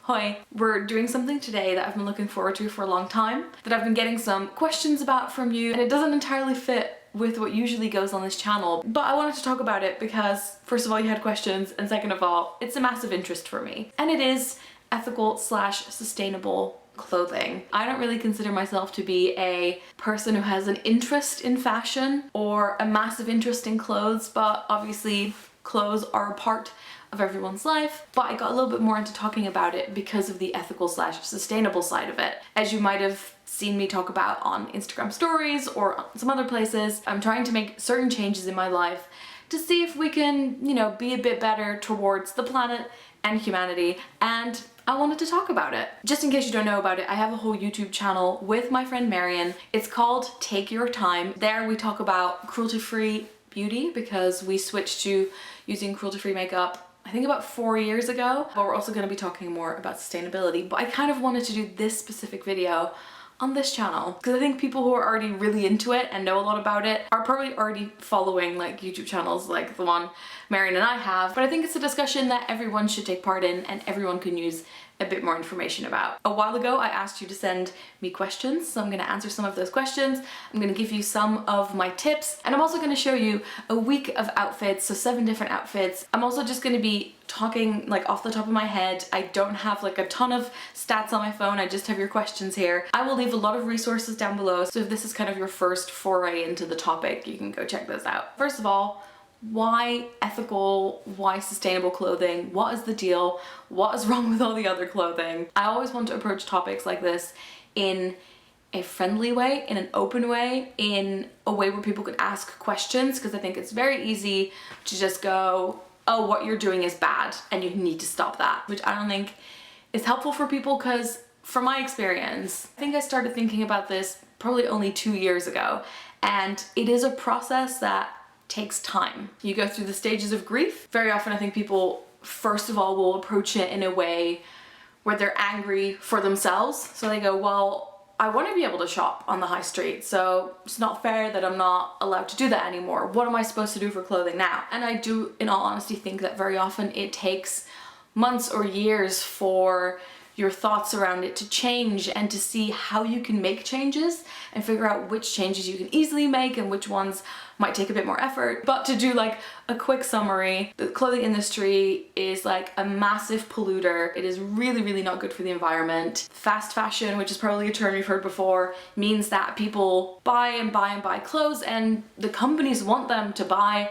Hi, we're doing something today that I've been looking forward to for a long time, that I've been getting some questions about from you, and it doesn't entirely fit with what usually goes on this channel, but I wanted to talk about it because first of all you had questions, and second of all it's a massive interest for me, and it is ethical/sustainable clothing. I don't really consider myself to be a person who has an interest in fashion or a massive interest in clothes, but obviously clothes are a part of everyone's life. But I got a little bit more into talking about it because of the ethical/sustainable side of it. As you might have seen me talk about on Instagram stories or some other places, I'm trying to make certain changes in my life to see if we can, be a bit better towards the planet and humanity, and I wanted to talk about it. Just in case you don't know about it, I have a whole YouTube channel with my friend Marion. It's called Take Your Time. There we talk about cruelty-free beauty because we switched to using cruelty-free makeup I think about 4 years ago, but we're also going to be talking more about sustainability. But I kind of wanted to do this specific video on this channel because I think people who are already really into it and know a lot about it are probably already following like YouTube channels like the one Marion and I have, but I think it's a discussion that everyone should take part in and everyone can use a bit more information about. A while ago I asked you to send me questions, so I'm going to answer some of those questions. I'm going to give you some of my tips, and I'm also going to show you a week of outfits, so 7 different outfits. I'm also just going to be talking like off the top of my head. I don't have like a ton of stats on my phone, I just have your questions here. I will leave a lot of resources down below, so if this is kind of your first foray into the topic, you can go check those out. First of all, why ethical, why sustainable clothing? What is the deal? What is wrong with all the other clothing? I always want to approach topics like this in a friendly way, in an open way, in a way where people can ask questions, because I think it's very easy to just go, oh, what you're doing is bad and you need to stop that, which I don't think is helpful for people, because from my experience, I think I started thinking about this probably only 2 years ago, and it is a process that takes time. You go through the stages of grief. Very often I think people first of all will approach it in a way where they're angry for themselves. So they go, well, I want to be able to shop on the high street, so it's not fair that I'm not allowed to do that anymore. What am I supposed to do for clothing now? And I do, in all honesty, think that very often it takes months or years for your thoughts around it to change and to see how you can make changes and figure out which changes you can easily make and which ones might take a bit more effort. But to do like a quick summary, the clothing industry is like a massive polluter. It is really, really not good for the environment. Fast fashion, which is probably a term you've heard before, means that people buy and buy and buy clothes, and the companies want them to buy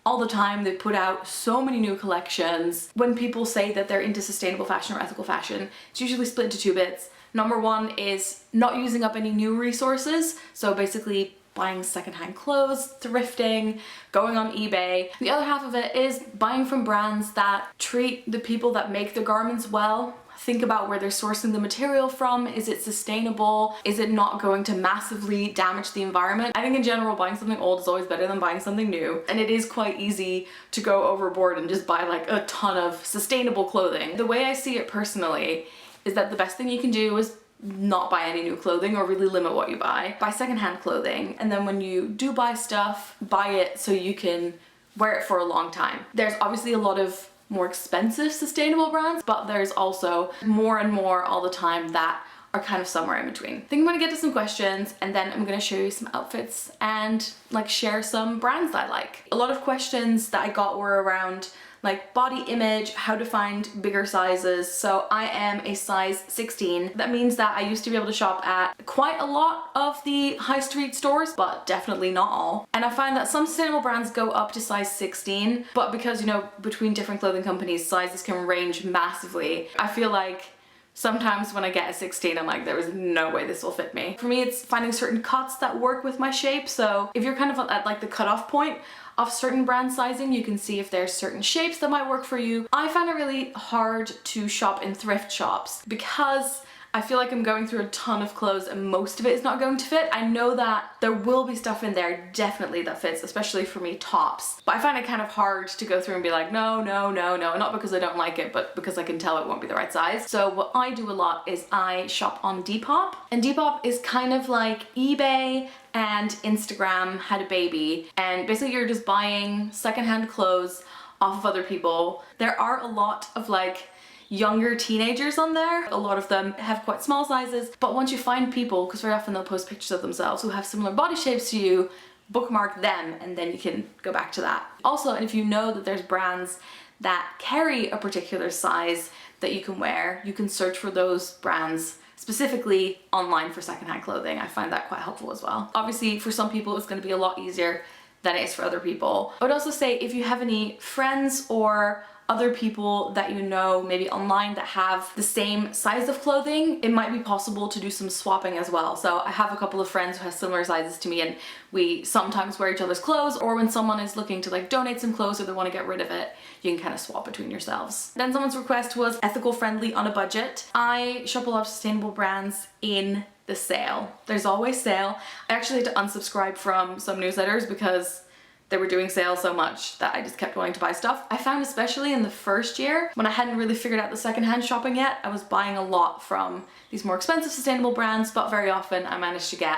all the time. They put out so many new collections. When people say that they're into sustainable fashion or ethical fashion, it's usually split into 2 bits. Number 1 is not using up any new resources, so basically buying secondhand clothes, thrifting, going on eBay. The other half of it is buying from brands that treat the people that make the garments well. Think about where they're sourcing the material from. Is it sustainable? Is it not going to massively damage the environment? I think in general buying something old is always better than buying something new, and it is quite easy to go overboard and just buy like a ton of sustainable clothing. The way I see it personally is that the best thing you can do is not buy any new clothing or really limit what you buy. Buy secondhand clothing, and then when you do buy stuff, buy it so you can wear it for a long time. There's obviously a lot of more expensive sustainable brands, but there's also more and more all the time that are kind of somewhere in between. I think I'm gonna get to some questions, and then I'm gonna show you some outfits and like share some brands that I like. A lot of questions that I got were around like body image, how to find bigger sizes. So I am a size 16. That means that I used to be able to shop at quite a lot of the high street stores, but definitely not all. And I find that some sustainable brands go up to size 16, but because, between different clothing companies, sizes can range massively. I feel like sometimes when I get a 16, I'm like, there is no way this will fit me. For me, it's finding certain cuts that work with my shape. So if you're kind of at like the cutoff point of certain brand sizing, you can see if there's certain shapes that might work for you. I find it really hard to shop in thrift shops because I feel like I'm going through a ton of clothes and most of it is not going to fit. I know that there will be stuff in there definitely that fits, especially for me, tops. But I find it kind of hard to go through and be like, no, no, no, no, not because I don't like it, but because I can tell it won't be the right size. So what I do a lot is I shop on Depop, and Depop is kind of like eBay and Instagram had a baby, and basically you're just buying secondhand clothes off of other people. There are a lot of like younger teenagers on there. A lot of them have quite small sizes, but once you find people, because very often they'll post pictures of themselves who have similar body shapes to you, bookmark them and then you can go back to that. Also, if you know that there's brands that carry a particular size that you can wear, you can search for those brands specifically online for secondhand clothing. I find that quite helpful as well. Obviously, for some people it's going to be a lot easier than it is for other people. I would also say if you have any friends or other people that you know maybe online that have the same size of clothing, it might be possible to do some swapping as well. So I have a couple of friends who have similar sizes to me and we sometimes wear each other's clothes, or when someone is looking to like donate some clothes or they want to get rid of it, you can kind of swap between yourselves. Then someone's request was ethical friendly on a budget. I shop a lot of sustainable brands in the sale. There's always sale. I actually had to unsubscribe from some newsletters because they were doing sales so much that I just kept wanting to buy stuff. I found especially in the first year, when I hadn't really figured out the secondhand shopping yet, I was buying a lot from these more expensive sustainable brands, but very often I managed to get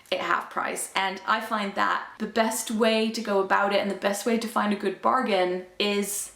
it half price. And I find that the best way to go about it and the best way to find a good bargain is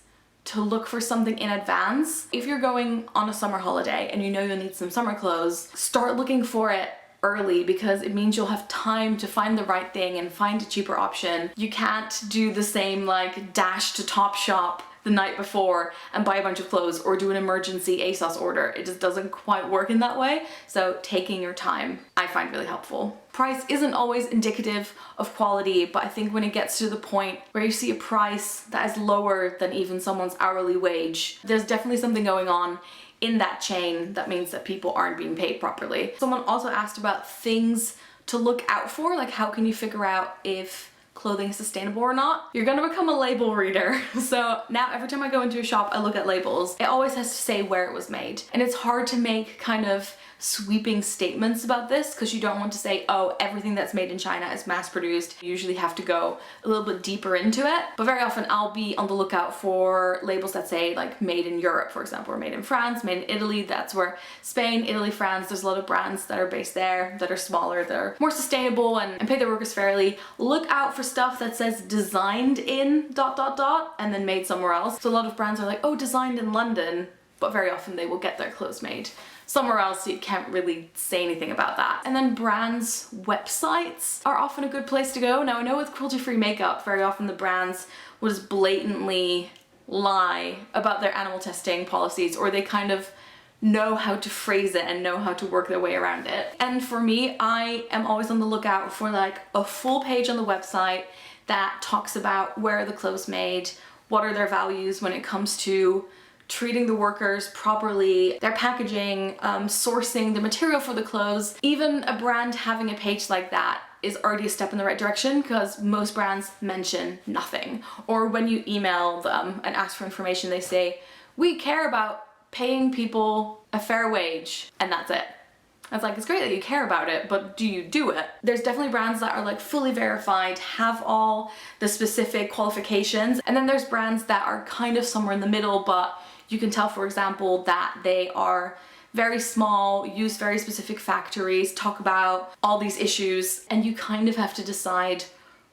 to look for something in advance. If you're going on a summer holiday and you know you'll need some summer clothes, start looking for it early because it means you'll have time to find the right thing and find a cheaper option. You can't do the same like dash to Topshop the night before and buy a bunch of clothes or do an emergency ASOS order. It just doesn't quite work in that way. So taking your time I find really helpful. Price isn't always indicative of quality, but I think when it gets to the point where you see a price that is lower than even someone's hourly wage, there's definitely something going on in that chain that means that people aren't being paid properly. Someone also asked about things to look out for, like how can you figure out if clothing is sustainable or not? You're gonna become a label reader. So now every time I go into a shop, I look at labels. It always has to say where it was made. And it's hard to make kind of sweeping statements about this because you don't want to say, oh, everything that's made in China is mass produced. You usually have to go a little bit deeper into it. But very often I'll be on the lookout for labels that say like made in Europe, for example, or made in France, made in Italy. That's where Spain, Italy, France, there's a lot of brands that are based there that are smaller, that are more sustainable and pay their workers fairly. Look out for stuff that says designed in ... and then made somewhere else. So a lot of brands are like, oh, designed in London, but very often they will get their clothes made somewhere else, so you can't really say anything about that. And then brands' websites are often a good place to go. Now I know with cruelty-free makeup, very often the brands will just blatantly lie about their animal testing policies, or they kind of know how to phrase it and know how to work their way around it. And for me, I am always on the lookout for like a full page on the website that talks about where are the clothes made, what are their values when it comes to treating the workers properly, their packaging, sourcing the material for the clothes. Even a brand having a page like that is already a step in the right direction because most brands mention nothing. Or when you email them and ask for information, they say, we care about paying people a fair wage, and that's it. I was like, it's great that you care about it, but do you do it? There's definitely brands that are like fully verified, have all the specific qualifications, and then there's brands that are kind of somewhere in the middle, but you can tell, for example, that they are very small, use very specific factories, talk about all these issues, and you kind of have to decide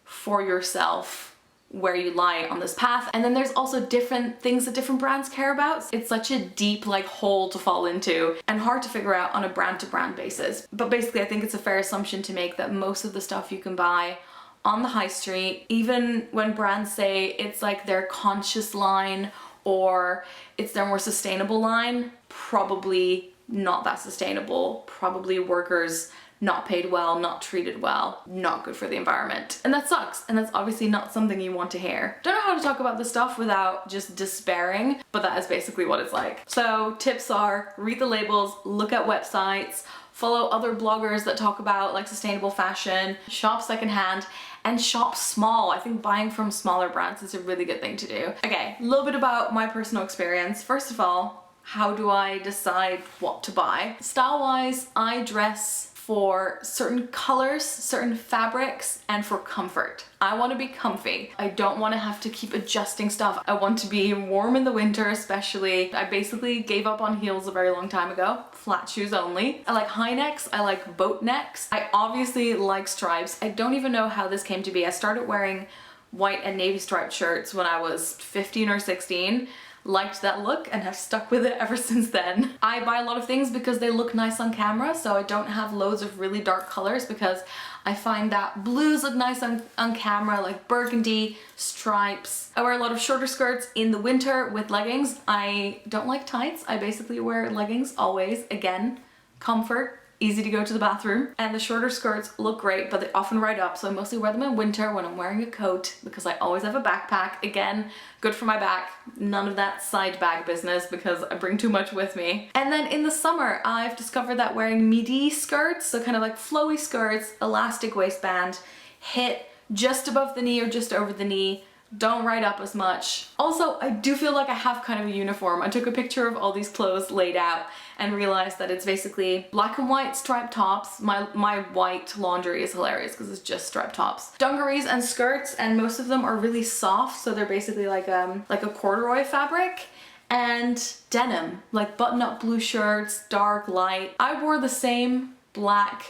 for yourself where you lie on this path. And then there's also different things that different brands care about. It's such a deep like hole to fall into and hard to figure out on a brand to brand basis. But basically I think it's a fair assumption to make that most of the stuff you can buy on the high street, even when brands say it's like their conscious line or it's their more sustainable line, probably not that sustainable, probably workers not paid well, not treated well, not good for the environment. And that sucks, and that's obviously not something you want to hear. Don't know how to talk about this stuff without just despairing, but that is basically what it's like. So tips are, read the labels, look at websites, follow other bloggers that talk about like sustainable fashion, shop secondhand, and shop small. I think buying from smaller brands is a really good thing to do. Okay, a little bit about my personal experience. First of all, how do I decide what to buy? Style-wise, I dress for certain colors, certain fabrics, and for comfort. I want to be comfy. I don't want to have to keep adjusting stuff. I want to be warm in the winter especially. I basically gave up on heels a very long time ago. Flat shoes only. I like high necks, I like boat necks. I obviously like stripes. I don't even know how this came to be. I started wearing white and navy striped shirts when I was 15 or 16. liked that look and have stuck with it ever since then. I buy a lot of things because they look nice on camera, so I don't have loads of really dark colors because I find that blues look nice on camera, like burgundy, stripes. I wear a lot of shorter skirts in the winter with leggings. I don't like tights. I basically wear leggings always. Again, comfort. Easy to go to the bathroom. And the shorter skirts look great, but they often ride up, so I mostly wear them in winter when I'm wearing a coat because I always have a backpack. Again, good for my back. None of that side bag business because I bring too much with me. And then in the summer, I've discovered that wearing midi skirts, so kind of like flowy skirts, elastic waistband, hit just above the knee or just over the knee, don't ride up as much. Also, I do feel like I have kind of a uniform. I took a picture of all these clothes laid out and realized that it's basically black and white striped tops. My white laundry is hilarious because it's just striped tops. Dungarees and skirts, and most of them are really soft, so they're basically like a corduroy fabric. And denim, like button-up blue shirts, dark, light. I wore the same black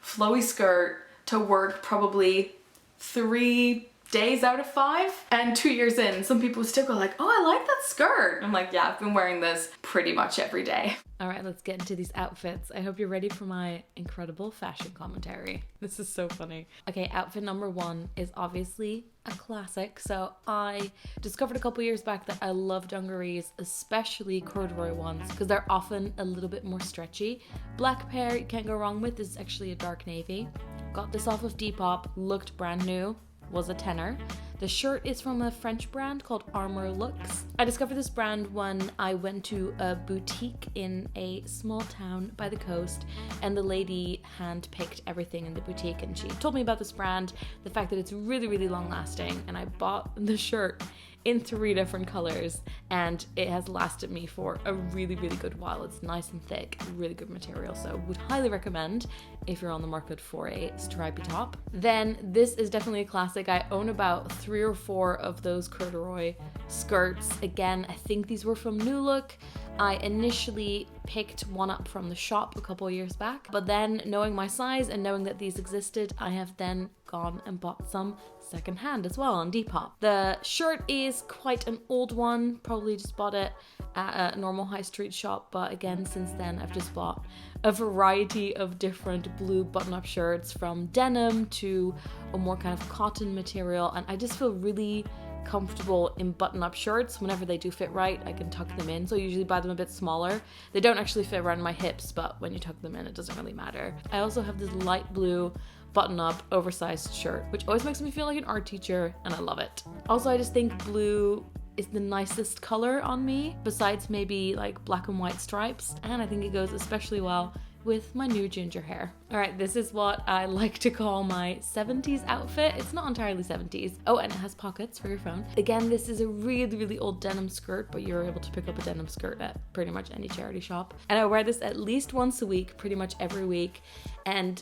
flowy skirt to work probably 3 days out of 5, and 2 years in, some people still go like, oh, I like that skirt. I'm like, yeah, I've been wearing this pretty much every day. All right, let's get into these outfits. I hope you're ready for my incredible fashion commentary. This is so funny. Okay, outfit number 1 is obviously a classic. So I discovered a couple years back that I love dungarees, especially corduroy ones, because they're often a little bit more stretchy. Black pair you can't go wrong with. This is actually a dark navy. Got this off of Depop, looked brand new. Was a tenner. The shirt is from a French brand called Armor Luxe. I discovered this brand when I went to a boutique in a small town by the coast, and the lady hand-picked everything in the boutique, and she told me about this brand, the fact that it's really, really long lasting, and I bought the shirt in 3 different colors, and it has lasted me for a really, really good while. It's nice and thick, really good material, so would highly recommend if you're on the market for a stripy top. Then this is definitely a classic. I own about 3 or 4 of those corduroy skirts. Again, I think these were from New Look. I initially picked one up from the shop a couple of years back, but then knowing my size and knowing that these existed, I have then gone and bought some secondhand as well on Depop. The shirt is quite an old one, probably just bought it at a normal high street shop, but again, since then I've just bought a variety of different blue button-up shirts, from denim to a more kind of cotton material, and I just feel really comfortable in button-up shirts. Whenever they do fit right, I can tuck them in, so I usually buy them a bit smaller. They don't actually fit around my hips, but when you tuck them in, it doesn't really matter. I also have this light blue button-up oversized shirt, which always makes me feel like an art teacher, and I love it. Also, I just think blue is the nicest color on me, besides maybe like black and white stripes, and I think it goes especially well with my new ginger hair. All right, this is what I like to call my 70s outfit. It's not entirely 70s. Oh, and it has pockets for your phone. Again, this is a really, really old denim skirt, but you're able to pick up a denim skirt at pretty much any charity shop. And I wear this at least once a week, pretty much every week. And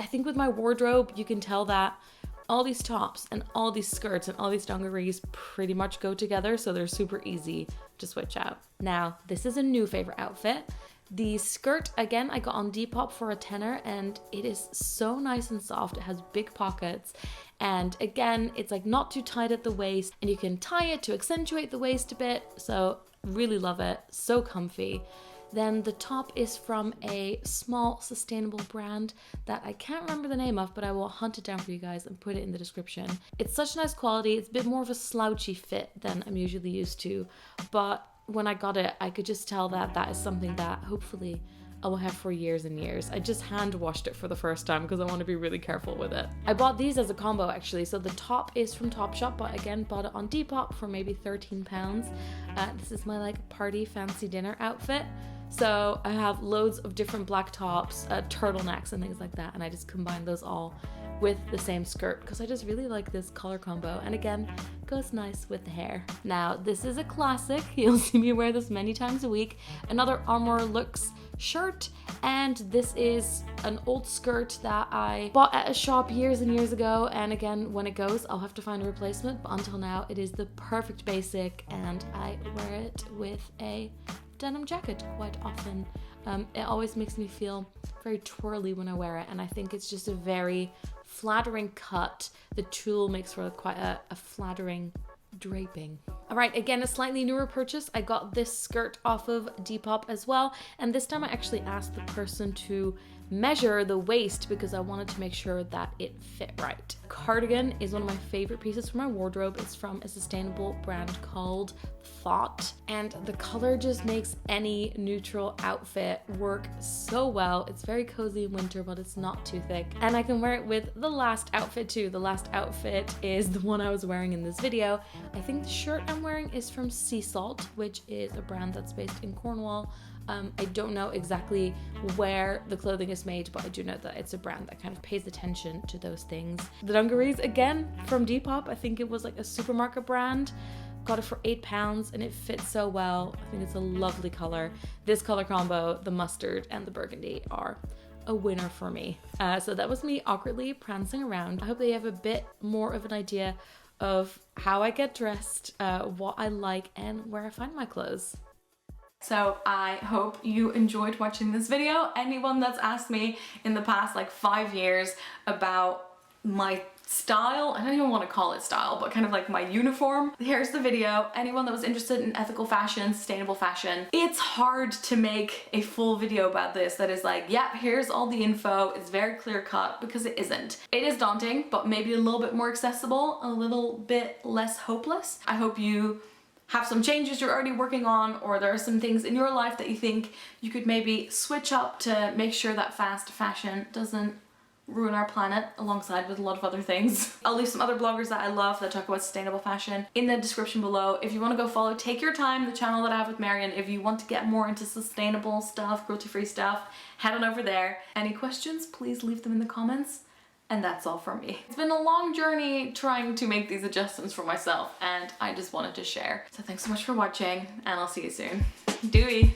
I think with my wardrobe, you can tell that all these tops and all these skirts and all these dungarees pretty much go together, so they're super easy to switch out. Now, this is a new favorite outfit. The skirt, again, I got on Depop for a tenner, and it is so nice and soft. It has big pockets, and again, it's like not too tight at the waist, and you can tie it to accentuate the waist a bit, so really love it. So comfy. Then the top is from a small sustainable brand that I can't remember the name of, but I will hunt it down for you guys and put it in the description. It's such nice quality. It's a bit more of a slouchy fit than I'm usually used to, but when I got it, I could just tell that that is something that hopefully I will have for years and years. I just hand washed it for the first time because I want to be really careful with it. I bought these as a combo actually. So the top is from Topshop, but again, bought it on Depop for maybe £13. This is my like party fancy dinner outfit. So I have loads of different black tops, turtlenecks and things like that, and I just combine those all with the same skirt because I just really like this color combo, and again, goes nice with the hair. Now, this is a classic. You'll see me wear this many times a week. Another Armor Luxe shirt, and this is an old skirt that I bought at a shop years and years ago, and again, when it goes, I'll have to find a replacement, but until now, it is the perfect basic, and I wear it with a denim jacket quite often. It always makes me feel very twirly when I wear it, and I think it's just a very flattering cut. The tulle makes for quite a flattering draping. All right, again, a slightly newer purchase. I got this skirt off of Depop as well. And this time I actually asked the person to measure the waist because I wanted to make sure that it fit right. Cardigan is one of my favorite pieces for my wardrobe. It's from a sustainable brand called Thought, and the color just makes any neutral outfit work so well. It's very cozy in winter, but it's not too thick, and I can wear it with the last outfit too. The last outfit is the one I was wearing in this video. I think the shirt I'm wearing is from Sea Salt, which is a brand that's based in Cornwall. I don't know exactly where the clothing is made, but I do know that it's a brand that kind of pays attention to those things. The dungarees, again, from Depop. I think it was like a supermarket brand. Got it for £8 and it fits so well. I think it's a lovely color. This color combo, the mustard and the burgundy, are a winner for me. So that was me awkwardly prancing around. I hope that you have a bit more of an idea of how I get dressed, what I like, and where I find my clothes. So I hope you enjoyed watching this video. Anyone that's asked me in the past like 5 years about my style, I don't even want to call it style, but kind of like my uniform, here's the video. Anyone that was interested in ethical fashion, sustainable fashion, it's hard to make a full video about this that is like, yep, here's all the info, it's very clear cut, because it isn't. It is daunting, but maybe a little bit more accessible, a little bit less hopeless. I hope you have some changes you're already working on, or there are some things in your life that you think you could maybe switch up to make sure that fast fashion doesn't ruin our planet, alongside with a lot of other things. I'll leave some other bloggers that I love that talk about sustainable fashion in the description below. If you want to go follow, take your time, the channel that I have with Marion. If you want to get more into sustainable stuff, cruelty-free stuff, head on over there. Any questions, please leave them in the comments. And that's all from me. It's been a long journey trying to make these adjustments for myself, and I just wanted to share. So thanks so much for watching, and I'll see you soon. Doei!